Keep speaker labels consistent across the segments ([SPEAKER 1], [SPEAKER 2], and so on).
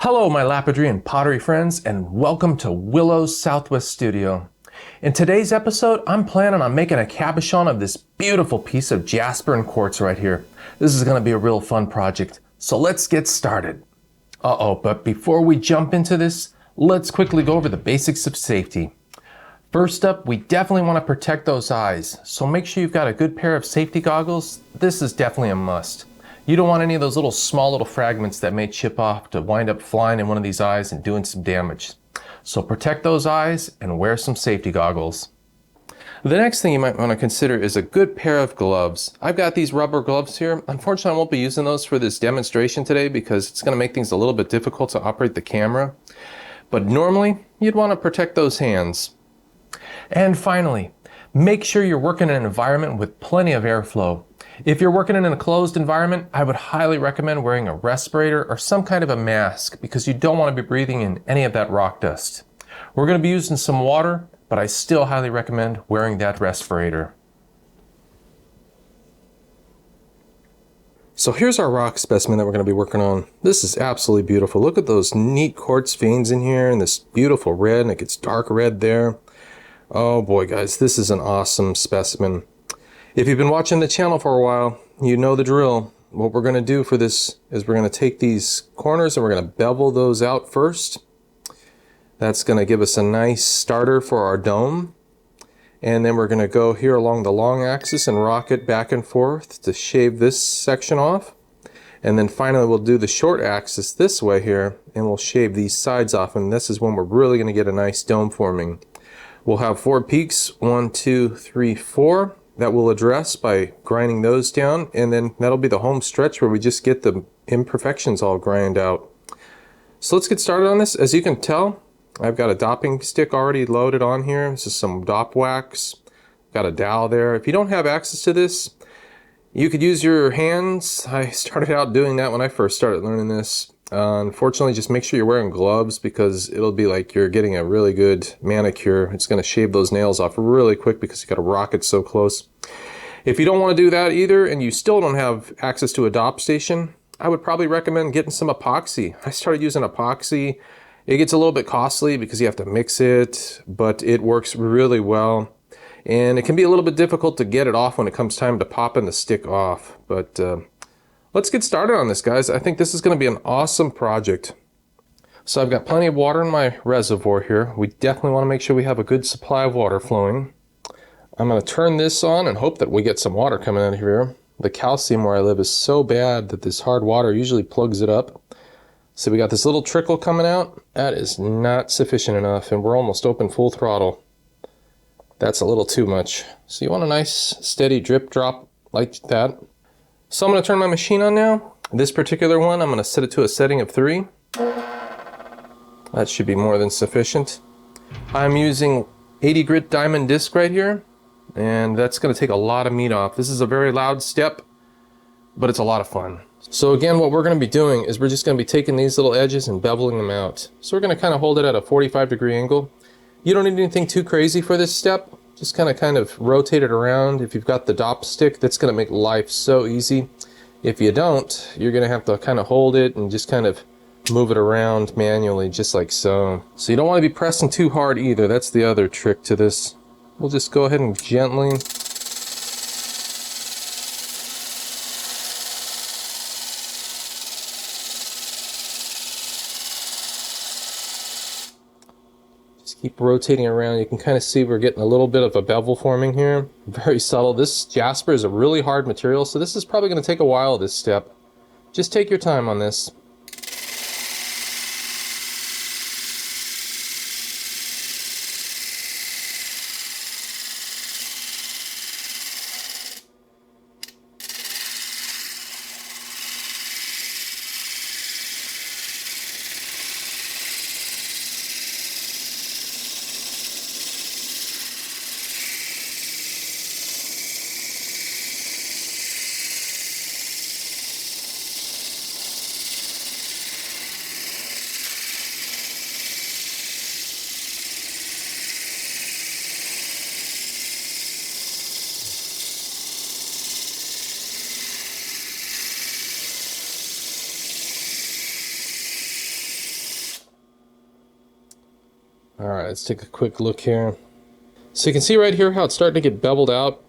[SPEAKER 1] Hello, my Lapidary and pottery friends, and welcome to Willow's Southwest Studio. In today's episode, I'm planning on making a cabochon of this beautiful piece of Jasper and quartz right here. This is going to be a real fun project, so let's get started. But before we jump into this, let's quickly go over the basics of safety. First up, we definitely want to protect those eyes, so make sure you've got a good pair of safety goggles. This is definitely a must. You don't want any of those small little fragments that may chip off to wind up flying in one of these eyes and doing some damage. So protect those eyes and wear some safety goggles. The next thing you might want to consider is a good pair of gloves. I've got these rubber gloves here. Unfortunately, I won't be using those for this demonstration today because it's going to make things a little bit difficult to operate the camera. But normally, you'd want to protect those hands. And finally, make sure you're working in an environment with plenty of airflow. If you're working in a closed environment, I would highly recommend wearing a respirator or some kind of a mask because you don't want to be breathing in any of that rock dust. We're going to be using some water, but I still highly recommend wearing that respirator. So here's our rock specimen that we're going to be working on. This is absolutely beautiful. Look at those neat quartz veins in here and this beautiful red, and it gets dark red there. Oh boy, guys, this is an awesome specimen. If you've been watching the channel for a while, you know the drill. What we're going to do for this is we're going to take these corners and we're going to bevel those out first. That's going to give us a nice starter for our dome. And then we're going to go here along the long axis and rock it back and forth to shave this section off. And then finally we'll do the short axis this way here and we'll shave these sides off, and this is when we're really going to get a nice dome forming. We'll have 4 peaks, 1, 2, 3, 4. That we'll address by grinding those down, and then that'll be the home stretch where we just get the imperfections all ground out. So let's get started on this. As you can tell, I've got a dopping stick already loaded on here. This is some dop wax. Got a dowel there. If you don't have access to this, you could use your hands. I started out doing that when I first started learning this. Unfortunately, just make sure you're wearing gloves because it'll be like you're getting a really good manicure. It's going to shave those nails off really quick because you got to rock it so close. If you don't want to do that either and you still don't have access to a dop station, I would probably recommend getting some epoxy. I started using epoxy. It gets a little bit costly because you have to mix it, but it works really well. And it can be a little bit difficult to get it off when it comes time to popping the stick off. But let's get started on this, guys. I think this is going to be an awesome project. So I've got plenty of water in my reservoir here. We definitely want to make sure we have a good supply of water flowing. I'm going to turn this on and hope that we get some water coming out of here. The calcium where I live is so bad that this hard water usually plugs it up. So we got this little trickle coming out. That is not sufficient enough, and we're almost open full throttle. That's a little too much. So you want a nice steady drip drop like that. So I'm going to turn my machine on now. This particular one, I'm going to set it to a setting of 3. That should be more than sufficient. I'm using 80 grit diamond disc right here, and that's going to take a lot of meat off. This is a very loud step, but it's a lot of fun. So again, what we're going to be doing is we're just going to be taking these little edges and beveling them out. So we're going to kind of hold it at a 45-degree angle. You don't need anything too crazy for this step. Just kind of rotate it around. If you've got the dop stick, that's going to make life so easy. If you don't, you're going to have to kind of hold it and just kind of move it around manually, just like so. So you don't want to be pressing too hard either. That's the other trick to this. We'll just go ahead and gently keep rotating around. You can kind of see we're getting a little bit of a bevel forming here. Very subtle. This Jasper is a really hard material, so this is probably going to take a while, this step. Just take your time on this. All right, let's take a quick look here. So you can see right here how it's starting to get beveled out.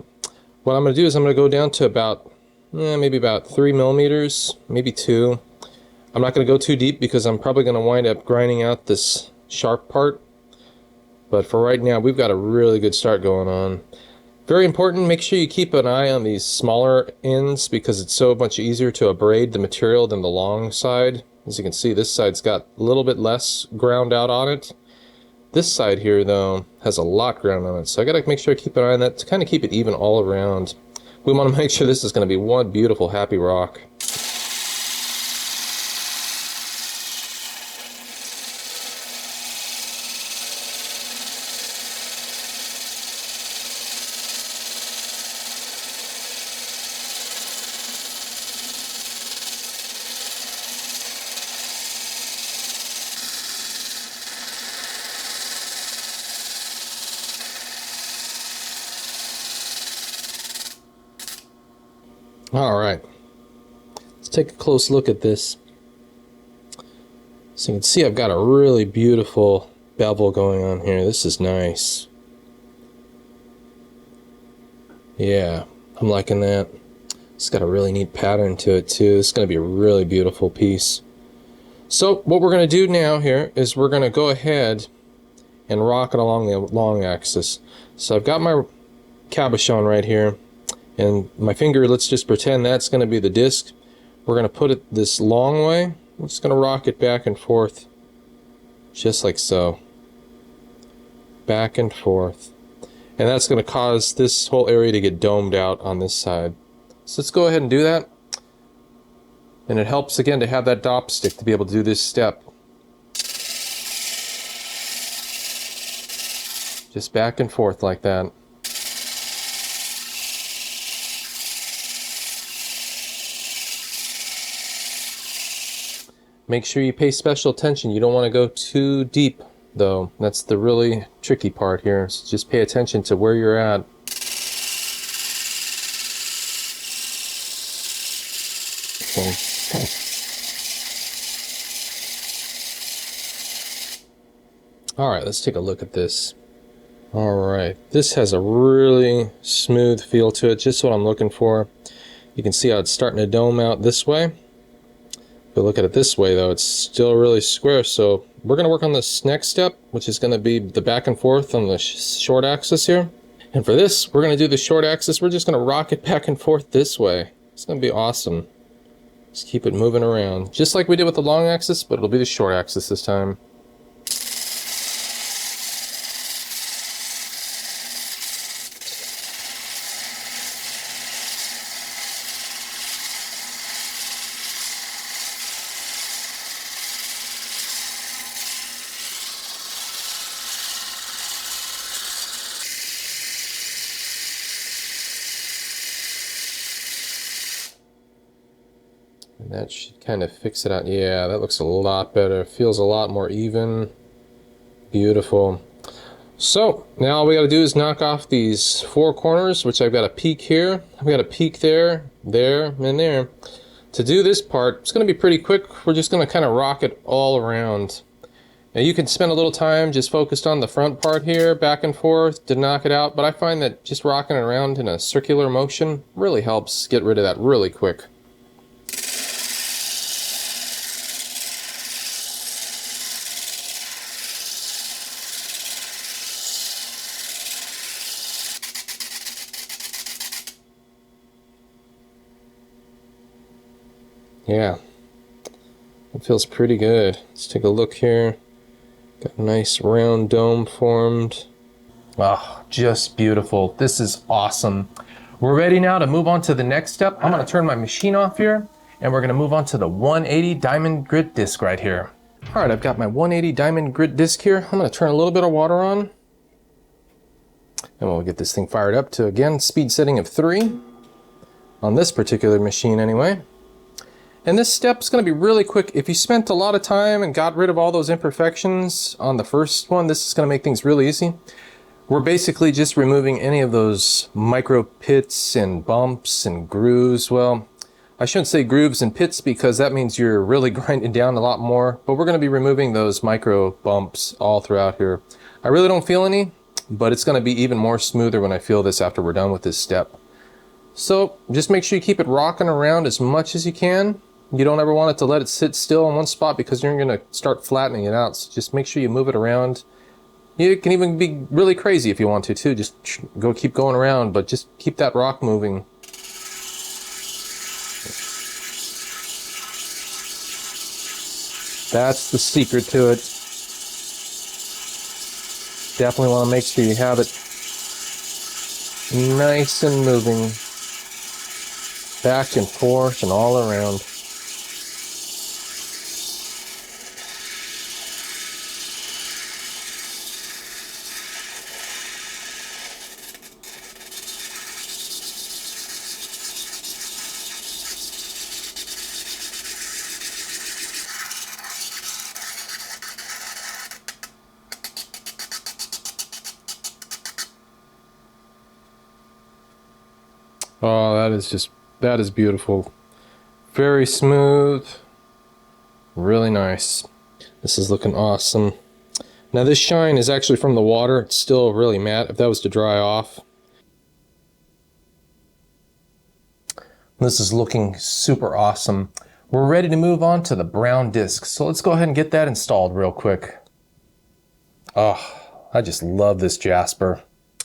[SPEAKER 1] What I'm going to do is I'm going to go down to about, maybe about 3 millimeters, maybe 2. I'm not going to go too deep because I'm probably going to wind up grinding out this sharp part. But for right now, we've got a really good start going on. Very important, make sure you keep an eye on these smaller ends because it's so much easier to abrade the material than the long side. As you can see, this side's got a little bit less ground out on it. This side here, though, has a lot ground on it. So I gotta make sure I keep an eye on that to kind of keep it even all around. We want to make sure this is going to be one beautiful, happy rock. All right, let's take a close look at this. So you can see I've got a really beautiful bevel going on here. This is nice. Yeah, I'm liking that. It's got a really neat pattern to it too. It's going to be a really beautiful piece. So what we're going to do now here is we're going to go ahead and rock it along the long axis. So I've got my cabochon right here. And my finger, let's just pretend that's going to be the disc. We're going to put it this long way. We're just going to rock it back and forth, just like so. Back and forth. And that's going to cause this whole area to get domed out on this side. So let's go ahead and do that. And it helps, again, to have that dop stick to be able to do this step. Just back and forth like that. Make sure you pay special attention. You don't want to go too deep, though. That's the really tricky part here. So just pay attention to where you're at. Okay. All right, let's take a look at this. All right, this has a really smooth feel to it, just what I'm looking for. You can see how it's starting to dome out this way. If we look at it this way, though, it's still really square. So we're going to work on this next step, which is going to be the back and forth on the short axis here. And for this, we're going to do the short axis. We're just going to rock it back and forth this way. It's going to be awesome. Just keep it moving around, just like we did with the long axis, but it'll be the short axis this time. And that should kind of fix it out. Yeah, that looks a lot better. Feels a lot more even. Beautiful. So now all we got to do is knock off these 4 corners, which I've got a peak here. I've got a peak there, there, and there. To do this part, it's going to be pretty quick. We're just going to kind of rock it all around. Now you can spend a little time just focused on the front part here, back and forth to knock it out, but I find that just rocking it around in a circular motion really helps get rid of that really quick. Yeah, it feels pretty good. Let's take a look here. Got a nice round dome formed. Oh, just beautiful. This is awesome. We're ready now to move on to the next step. I'm going to turn my machine off here, and we're going to move on to the 180 diamond grit disc right here. All right, I've got my 180 diamond grit disc here. I'm going to turn a little bit of water on, and we'll get this thing fired up to, again, speed setting of 3 on this particular machine anyway. And this step is going to be really quick. If you spent a lot of time and got rid of all those imperfections on the first one, this is going to make things really easy. We're basically just removing any of those micro pits and bumps and grooves. Well, I shouldn't say grooves and pits because that means you're really grinding down a lot more, but we're going to be removing those micro bumps all throughout here. I really don't feel any, but it's going to be even more smoother when I feel this after we're done with this step. So just make sure you keep it rocking around as much as you can. You don't ever want it to let it sit still in one spot because you're going to start flattening it out. So just make sure you move it around. You can even be really crazy if you want to too. Just keep going around, but just keep that rock moving. That's the secret to it. Definitely want to make sure you have it nice and moving back and forth and all around. Oh, that is beautiful. Very smooth, really nice. This is looking awesome. Now this shine is actually from the water. It's still really matte if that was to dry off. This is looking super awesome. We're ready to move on to the brown disc. So let's go ahead and get that installed real quick. Oh, I just love this Jasper.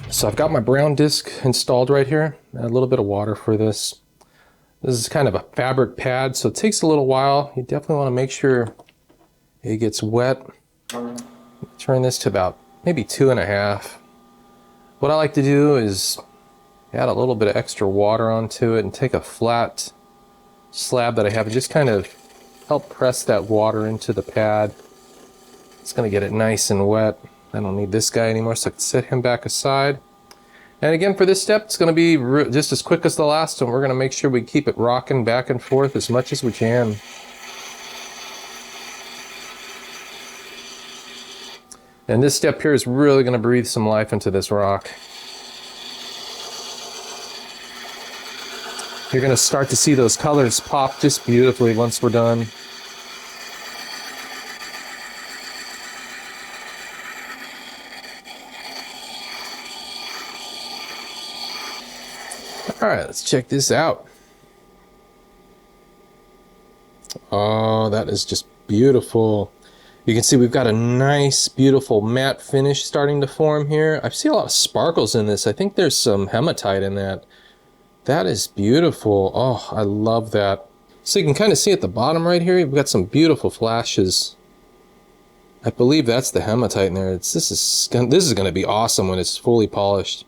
[SPEAKER 1] So I've got my brown disc installed right here. Add a little bit of water for this. This is kind of a fabric pad, so it takes a little while. You definitely want to make sure it gets wet. Turn this to about maybe 2.5. What I like to do is add a little bit of extra water onto it and take a flat slab that I have and just kind of help press that water into the pad. It's going to get it nice and wet. I don't need this guy anymore, so I can set him back aside. And again, for this step, it's going to be just as quick as the last one. We're going to make sure we keep it rocking back and forth as much as we can. And this step here is really going to breathe some life into this rock. You're going to start to see those colors pop just beautifully once we're done. All right, let's check this out. Oh, that is just beautiful. You can see we've got a nice, beautiful matte finish starting to form here. I see a lot of sparkles in this. I think there's some hematite in that. That is beautiful. Oh, I love that. So you can kind of see at the bottom right here, we've got some beautiful flashes. I believe that's the hematite in there. This is going to be awesome when it's fully polished.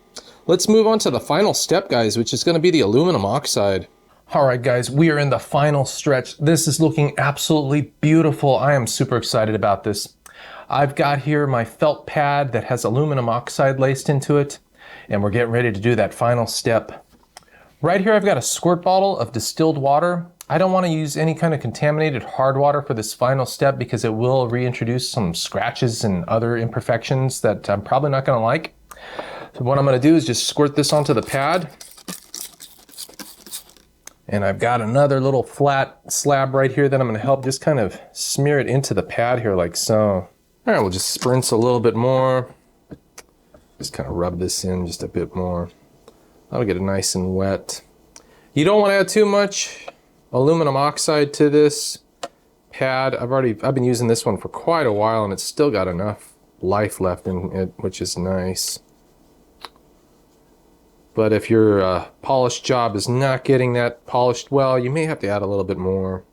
[SPEAKER 1] Let's move on to the final step, guys, which is going to be the aluminum oxide. All right, guys, we are in the final stretch. This is looking absolutely beautiful. I am super excited about this. I've got here my felt pad that has aluminum oxide laced into it, and we're getting ready to do that final step. Right here, I've got a squirt bottle of distilled water. I don't want to use any kind of contaminated hard water for this final step because it will reintroduce some scratches and other imperfections that I'm probably not going to like. So what I'm going to do is just squirt this onto the pad. And I've got another little flat slab right here that I'm going to help just kind of smear it into the pad here like so. All right, we'll just spritz a little bit more. Just kind of rub this in just a bit more. That'll get it nice and wet. You don't want to add too much aluminum oxide to this pad. I've been using this one for quite a while and it's still got enough life left in it, which is nice. But if your polished job is not getting that polished well, you may have to add a little bit more.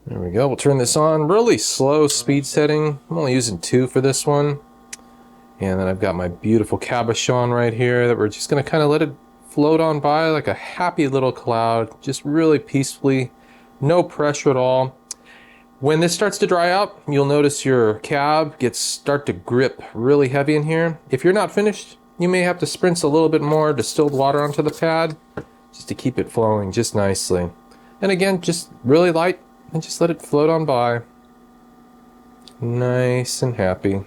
[SPEAKER 1] There we go. We'll turn this on. Really slow speed setting. I'm only using 2 for this one. And then I've got my beautiful cabochon right here that we're just going to kind of let it float on by like a happy little cloud. Just really peacefully. No pressure at all. When this starts to dry out, you'll notice your cab start to grip really heavy in here. If you're not finished, you may have to spritz a little bit more distilled water onto the pad just to keep it flowing just nicely. And again, just really light and just let it float on by. Nice and happy. You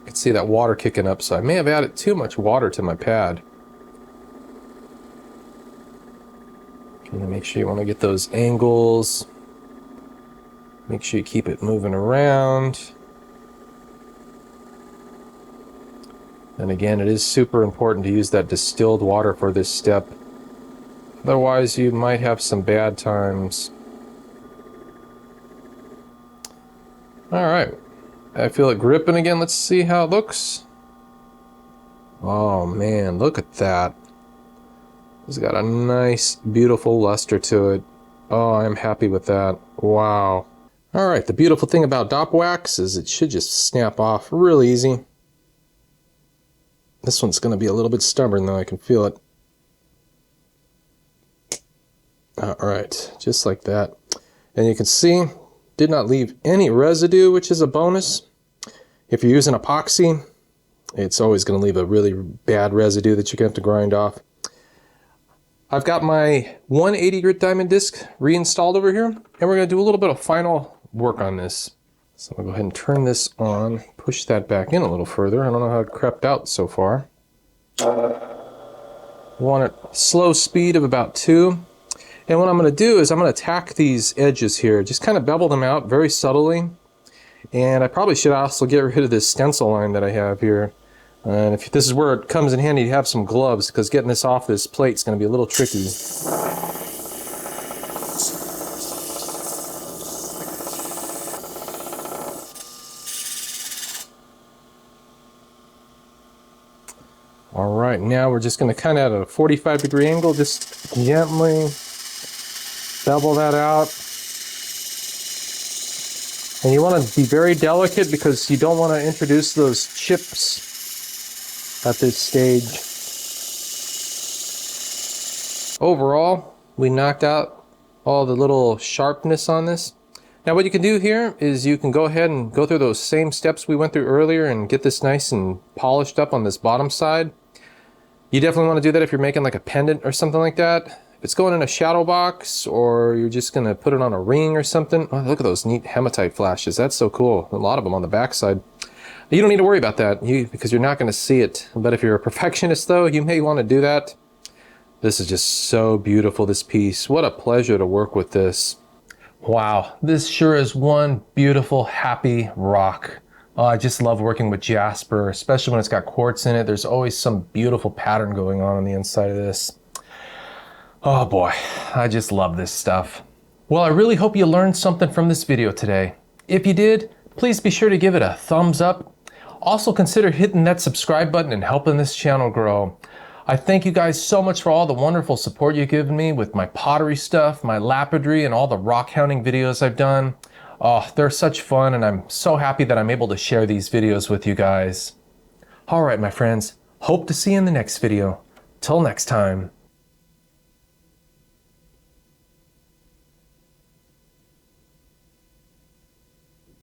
[SPEAKER 1] can see that water kicking up, so I may have added too much water to my pad. And make sure you want to get those angles. Make sure you keep it moving around. And again, it is super important to use that distilled water for this step. Otherwise, you might have some bad times. All right, I feel it gripping again. Let's see how it looks. Oh man, look at that. It's got a nice, beautiful luster to it. Oh, I'm happy with that. Wow. All right, the beautiful thing about dop wax is it should just snap off real easy. This one's going to be a little bit stubborn though, I can feel it. All right, just like that. And you can see, did not leave any residue, which is a bonus. If you're using epoxy, it's always going to leave a really bad residue that you're going to have to grind off. I've got my 180 grit diamond disc reinstalled over here, and we're going to do a little bit of final work on this. So I'll go ahead and turn this on, push that back in a little further. I don't know how it crept out so far. Want it slow speed of about 2. And what I'm going to do is I'm going to tack these edges here, just kind of bevel them out very subtly. And I probably should also get rid of this stencil line that I have here. And if this is where it comes in handy to have some gloves, because getting this off this plate is going to be a little tricky. All right, now we're just going to kind of at a 45-degree angle, just gently bevel that out. And you want to be very delicate because you don't want to introduce those chips at this stage. Overall, we knocked out all the little sharpness on this. Now what you can do here is you can go ahead and go through those same steps we went through earlier and get this nice and polished up on this bottom side. You definitely want to do that if you're making like a pendant or something like that. If it's going in a shadow box or you're just going to put it on a ring or something. Oh, look at those neat hematite flashes. That's so cool. A lot of them on the back side. You don't need to worry about that because you're not going to see it. But if you're a perfectionist though, you may want to do that. This is just so beautiful, this piece. What a pleasure to work with this. Wow, this sure is one beautiful, happy rock. Oh, I just love working with Jasper, especially when it's got quartz in it. There's always some beautiful pattern going on the inside of this. Oh boy, I just love this stuff. Well, I really hope you learned something from this video today. If you did, please be sure to give it a thumbs up. Also consider hitting that subscribe button and helping this channel grow. I thank you guys so much for all the wonderful support you've given me with my pottery stuff, my lapidary, and all the rock hounding videos I've done. Oh, they're such fun, and I'm so happy that I'm able to share these videos with you guys. All right, my friends, hope to see you in the next video. Till next time.